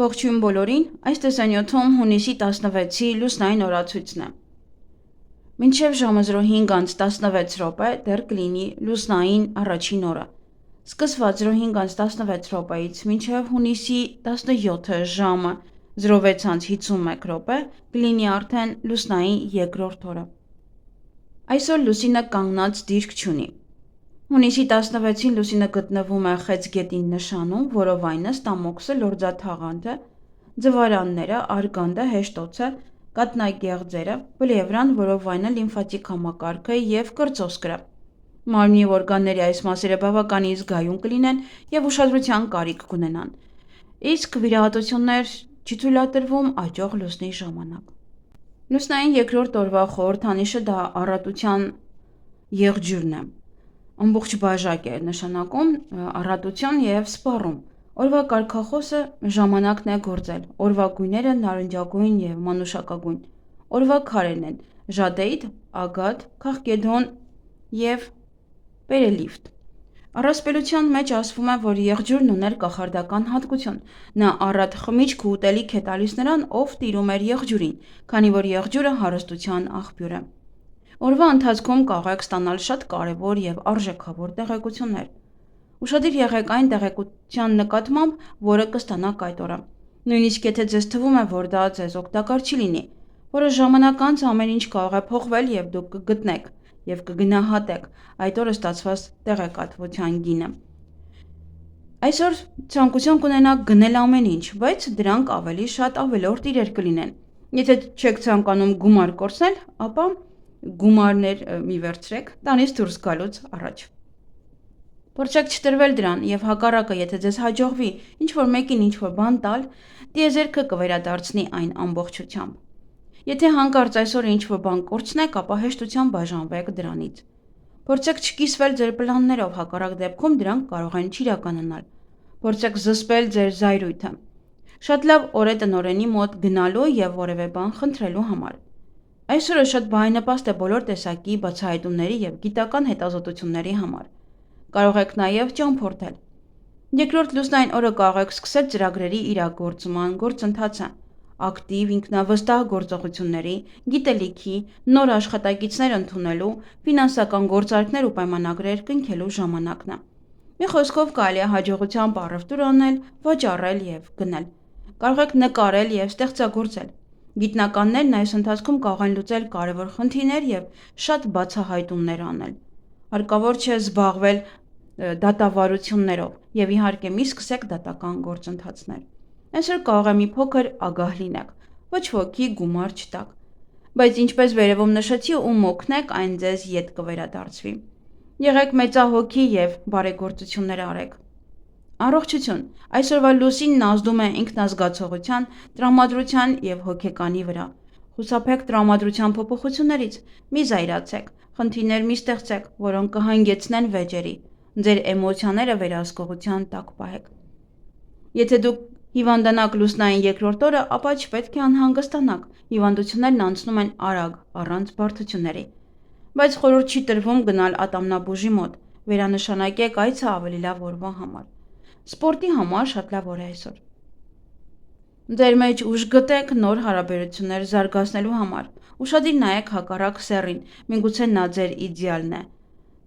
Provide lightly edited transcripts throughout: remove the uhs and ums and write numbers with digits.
Ողջույն բոլորին, այս տեսանյութում հունիսի 16-ի լուսնային օրացույցն է։ Մինչև ժամը 05:16 րոպե դեռ կլինի լուսնային առաջին օրը։ Սկսված 05:16 րոպեից մինչև հունիսի 17-ը ժամը 06:51 րոպե կլինի արդեն լուսնային երկրորդ օրը։ Այսօր լուսինը կանգնած դիրք չունի։ Հունիսի 16-ին լուսինը գտնվում է Խեցգետին նշանում, որով այնը ստամոքսը, լորձաթաղանթը, ձվարանները, արգանդը, հեշտոցը, կաթնագեղձերը, բլեյվրան, որով այնը լիմֆատիկ համակարգը և կրծոսկրը։ Մարմնի օրգանների այս մասերը բավականին զգայուն կլինեն և ուշադրության կարիք կունենան, իսկ վիրահատություններ չի թույլատրվում աճող լուսնի ժամանակ։ Լուսնային երկրորդ օրվա խորհրդանիշը դա առատության եղջյուրն է։ Ամբողջ բաժակ է նշանակում առատություն և սպառում։ Օրվա կարգախոսը ժամանակն է գործել։ Օրվա գույները նարնջագույն և մանուշակագույն։ Օրվա քարերն են ժադեիդ, ագաթ, քաղկեդոն և պերելիֆտ։ Առասպելության մեջ ասվում է, որ եղջյուրն ուներ կախարդական հատկություն։ Նա առատ խմիչք ու ուտելիք է տալիս նրան, ով տիրում էր եղջյուրին, քանի որ եղջյուրը հարստության աղբյուր է։ Օրվա ընթացքում կարող եք ստանալ շատ կարևոր և արժեքավոր տեղեկություններ։ Ուշադիր եղեք այն տեղեկության նկատմամբ, որը կստանաք այդ օրը։ Նույնիսկ եթե ձեզ թվում է, որ դա ձեզ օգտակար չի լինի, որոշ ժամանակ անց ամեն ինչ կարող է փոխվել և դուք կգտնեք և կգնահատեք այդ օրը ստացված տեղեկատվության գինը։ Այսօր ցանկություն կունենաք գնել ամեն ինչ, բայց դրանք ավելի շատ ավելորդ իրեր կլինեն։ Եթե չեք ցանկանում գումար կորցնել, ապա գումարներ մի վերցրեք տանից դուրս գալուց առաջ։ Փորձեք չտրվել դրան և հակառակը, եթե ձեզ հաջողվի ինչ-որ մեկին ինչ-որ բան տալ, տիեզերքը կվերադարձնի այն ամբողջությամբ։ Եթե հանկարծ այսօր ինչ-որ բան կորցնեք, ապա հեշտությամբ բաժանվեք դրանից։ Փորձեք չկիսվել ձեր պլաններով, հակառակ դեպքում դրանք կարող են չիրականանալ։ Փորձեք զսպել ձեր զայրույթը։ Շատ լավ օր է տնօրենի մոտ գնալու և որևէ բան խնդրելու համար։ Այսօրը շատ բարենպաստ է բոլոր տեսակի բացահայտումների և գիտական հետազոտությունների համար։ Կարող եք նաև ճամփորդել։ Երկրորդ լուսնային օրը կարող եք սկսել ծրագրերի իրագործման գործընթացը, ակտիվ, ինքնավստահ գործողությունների, գիտելիքի, նոր աշխատակիցներ ընդունելու, ֆինանսական գործարքներ ու պայմանագրեր կնքելու ժամանակն է։ Մի խոսքով կարելի է հաջողությամբ առևտուր անել, վաճառել և գնել։ Կարող եք նկարել և ստեղծագործել։ Գիտնականներն այս ընթացքում կարող են լուծել կարևոր խնդիրներ և շատ բացահայտումներ անել։ Հարկավոր չէ զբաղվել դատավարություններով և իհարկե մի սկսեք դատական գործընթացներ։ Այսօր կարող է մի փոքր ագահ լինեք, ոչ ոքի գումար չտաք, բայց ինչպես վերևում նշեցի, ում օգնեք, այն ձեզ ետ կվերադարձվի։ Եղեք մեծահոգի և բարեգործություններ արեք։ Առողջություն։ Այսօրվա լուսինն ազդում է ինքնազգացողության, տրամադրության և հոգեկանի վրա։ Խուսափեք տրամադրության փոփոխություններից, մի զայրացեք, խնդիրներ մի ստեղծեք, որոնք կհանգեցնեն վեճերի։ Ձեր էմոցիաները վերահսկողության տակ պահեք։ Եթե դուք հիվանդանաք լուսնային երկրորդ օրը, ապա չպետք է անհանգստանաք։ Հիվանդություններն անցնում են արագ, առանց բարդությունների։ Բայց խորհուրդ չի տրվում գնալ ատամնաբուժի մոտ։ Վերանշանակեք այցը ավելի լավ օրվա համար։ Սպորտի համար շատ լավ օր է այսօր։ Ձեր մեջ ուժ գտեք նոր հարաբերություններ զարգացնելու համար։ Ուշադիր նայեք հակառակ սեռին, միգուցե նա ձեր իդեալն է։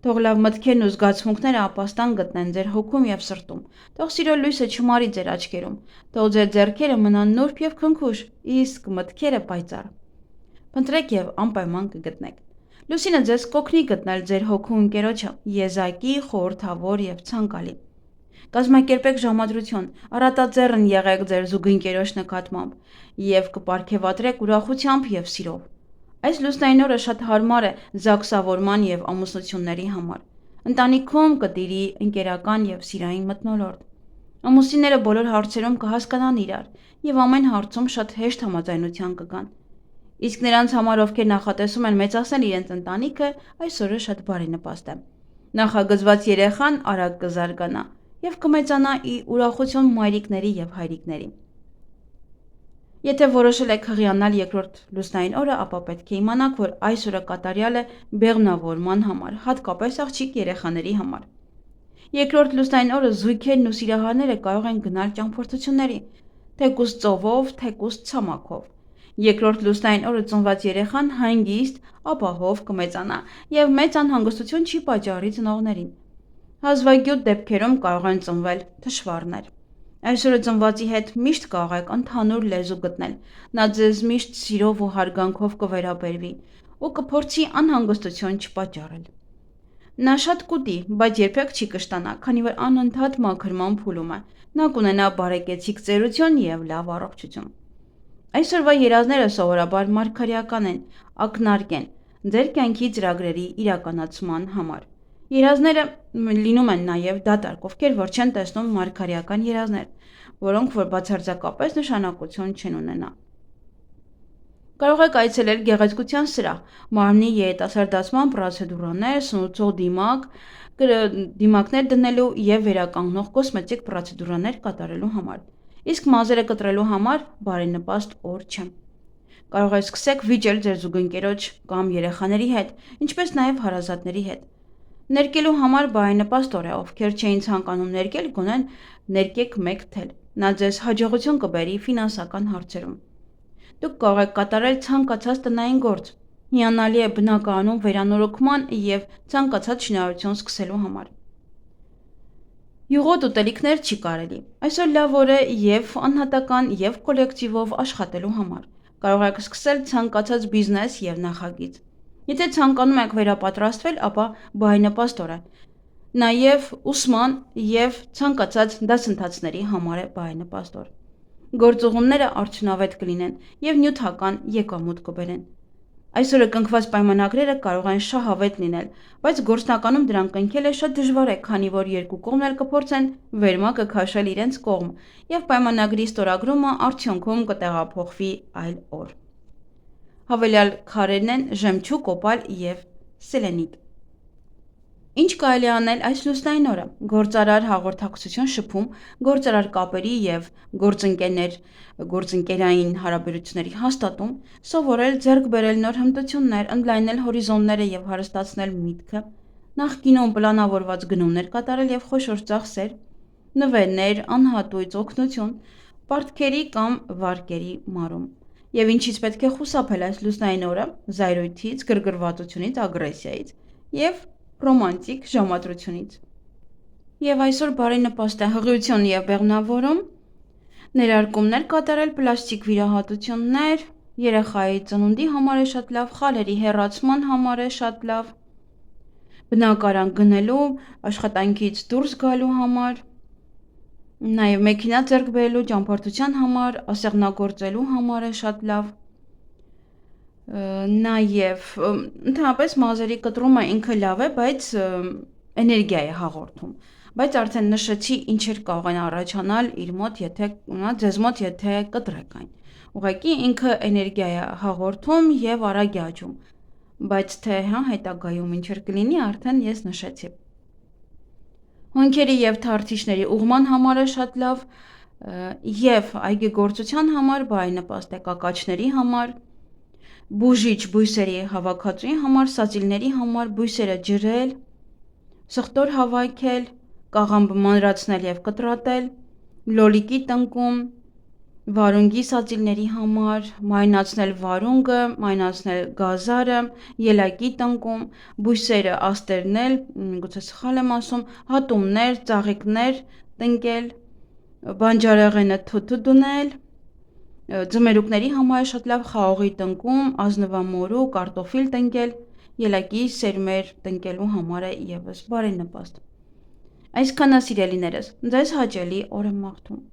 Թող լավ մտքերն ու զգացմունքները ապաստան գտնեն ձեր հոգում և սրտում։ Թող սիրո լույսը չմարի ձեր աչքերում։ Թող ձեր ձեռքերը մնան նուրբ և քնքուշ, իսկ մտքերը պայծառ։ Փնտրեք և անպայման կգտնեք։ Լուսինը ձեզ կօգնի գտնել ձեր հոգու ընկերոջը, եզակի, խորհրդավոր և ցանկալի։ Կազմակերպեք ժամադրություն, առատաձեռն եղեք ձեր զուգընկերոջ նկատմամբ և կպարգևատրեք ուրախությամբ և սիրով։ Այս լուսնային օրը շատ հարմար է զաքսավորման և ամուսնությունների համար։ Ընտանիքում կտիրի ընկերական և սիրային մթնոլորտ։ Ամուսինները բոլոր հարցերում կհասկանան իրար և ամեն հարցում շատ հեշտ համաձայնության կգան։ Իսկ նրանց համար, ովքեր նախատեսում են մեծացնել իրենց ընտանիքը, այս օրը շատ բարենպաստ է։ Նախագծված երեխան արագ կզարգանա և կմեծանա ի ուրախություն մայրիկների և հայրիկների։ Եթե որոշել եք հղիանալ երկրորդ լուսնային օրը, ապա պետք է իմանաք, որ այս օրը կատարյալ է բեղմնավորման համար, հատկապես աղջիկ երեխաների համար։ Երկրորդ լուսնային օրը զույգերն ու սիրահարները կարող են գնալ ճամփորդությունների։ թեկուզ ծովով, թեկուզ ցամաքով։ Երկրորդ լուսնային օրը ծնված երեխան հանգիստ, ապահով կմեծանա եւ մեծ անհանգստություն չի պատճառի ծնողներին։ Հազվագյուտ դեպքերում կարող են ծնվել թշվառներ։ Այսօրը ծնվածի հետ միշտ կարող եք ընդհանուր լեզու գտնել։ Նա ձեզ միշտ սիրով ու հարգանքով կվերաբերվի ու կփորձի անհանգստություն չպատճառել։ Նա շատ կուտի, բայց երբեք չի կշտանա, քանի որ անընդհատ մաքրման փուլում է։ Նա կունենա բարեկեցիկ ծերություն եւ լավ առողջություն։ Այսօրվա երազները սովորաբար մարգարեական են, ակնարկ են ձեր կյանքի ծրագրերի իրականացման համար։ Երազները լինում են նաև դատարկ, ովքեր որ չեն տեսնում մարգարեական երազներ, որոնք որ բացարձակապես նշանակություն չեն ունենա։ Կարող եք այցելել գեղեցկության սրահ, մարմնի երիտասարդացման պրոցեդուրաներ, սնուցող դիմակներ դնելու եւ վերականգնող կոսմետիկ պրոցեդուրաներ կատարելու համար։ Իսկ մազերը կտրելու համար բարենպաստ օր չէ։ Կարող եք սկսեք վիճել ձեր զուգընկերոջ կամ երեխաների հետ, ինչպես նաև հարազատների հետ։ Ներկելու համար բարենպաստ օր է, ովքեր չէին ցանկանում ներկել, գոնե ներկեք մեկ թել։ Նա ձեզ հաջողություն կբերի ֆինանսական հարցերում։ Դուք կարող եք կատարել ցանկացած տնային գործ։ Հիանալի է բնակարանում վերանորոգման եւ ցանկացած շինարարություն սկսելու համար։ Յուղոտ ուտելիքներ չի կարելի։ Այսօր լավ օր է եւ անհատական եւ կոլեկտիվով աշխատելու համար։ Կարող եք սկսել ցանկացած բիզնես եւ նախագիծ։ Եթե ցանկանում եք վերապատրաստվել, ապա բարենպաստ օր է։ Նաեւ ուսման եւ ցանկացած դասընթացների համար է բարենպաստ օր։ Գործուղումները արդյունավետ կլինեն եւ նյութական եկամուտ կբերեն։ Այսօրը կնքված պայմանագրերը կարող են շահավետ լինել, բայց գործնականում դրանք կնքելը շատ դժվար է, քանի որ երկու կողմն էլ կփորձեն վերմակը քաշել իրենց կողմ եւ պայմանագրի ստորագրումը արդյունքում կտեղափոխվի այլ օր։ Հավելյալ քարերն են ժեմչուկ, օպալ եւ սելենիտ։ Ինչ կարելի անել այս լուսնային օրը։ Գործարար հաղորդակցություն շփում, գործարար կապերի եւ գործընկերային հարաբերությունների հաստատում, սովորել ձեռք բերել նոր հմտություններ, ընդլայնել հորիզոնները եւ հարստացնել միտքը, նախկինում պլանավորված գնումներ կատարել եւ խոշոր ծախսեր, նվերներ, անհատույց օգնություն, պարտքերի կամ վարկերի մարում։ Եվ ինչից պետք է խուսափել այս լուսնային օրը՝ զայրույթից, գրգռվածությունից, ագրեսիայից եւ ռոմանտիկ ժամադրությունից։ Եվ այսօր բարենպաստ է հղիություն եւ բեղմնավորում, ներարկումներ կատարել, պլաստիկ վիրահատություններ, երեխայի ծնունդի համար է շատ լավ, խալերի հեռացման համար է շատ լավ, բնակարան գնելու, աշխատանքից դուրս գալու համար, նաեւ մեքենա ձեռք բերելու, ճամփորդության համար, ասեղնագործելու համար է շատ լավ։ Նաեւ ընդհանրապես մազերի կտրումը ինքը լավ է, բայց էներգիա է հաղորդում, բայց արդեն նշեցի ինչեր կարող են առաջանալ իր մոտ, ձեզ մոտ, եթե կտրեք այն։ Ուղղակի ինքը էներգիա է հաղորդում եւ արագ է աճում, բայց թե հետագայում ինչեր կլինի, արդեն ես նշեցի։ Հոնքերի եւ թարթիչների ուղղման համար է շատ լավ եւ այգեգործության համար բարենպաստ է կակաչների համար, բուժիչ բույսերի հավաքածուի համար, սածիլների համար, բույսերը ջրել, սխտոր հավաքել, կաղամբը մանրացնել եւ կտրատել, լոլիկի տնկում, վարունգի սածիլների համար, մարինացնել վարունգը, մարինացնել գազարը, ելակի տնկում, բույսերը աստերնել, միգուցե սխալ եմ ասում, հատումներ, ծաղիկներ տնկել, բանջարեղենը թութու դնել, ձմերուկների համար շատ լավ խաղողի տնկում, ազնվամորու, կարտոֆիլ տնկել, ելակի սերմեր տնկելու համար է եւս բարենպաստ։ Այսքանը սիրելիներս, ձեզ հաճելի օր եմ մաղթում։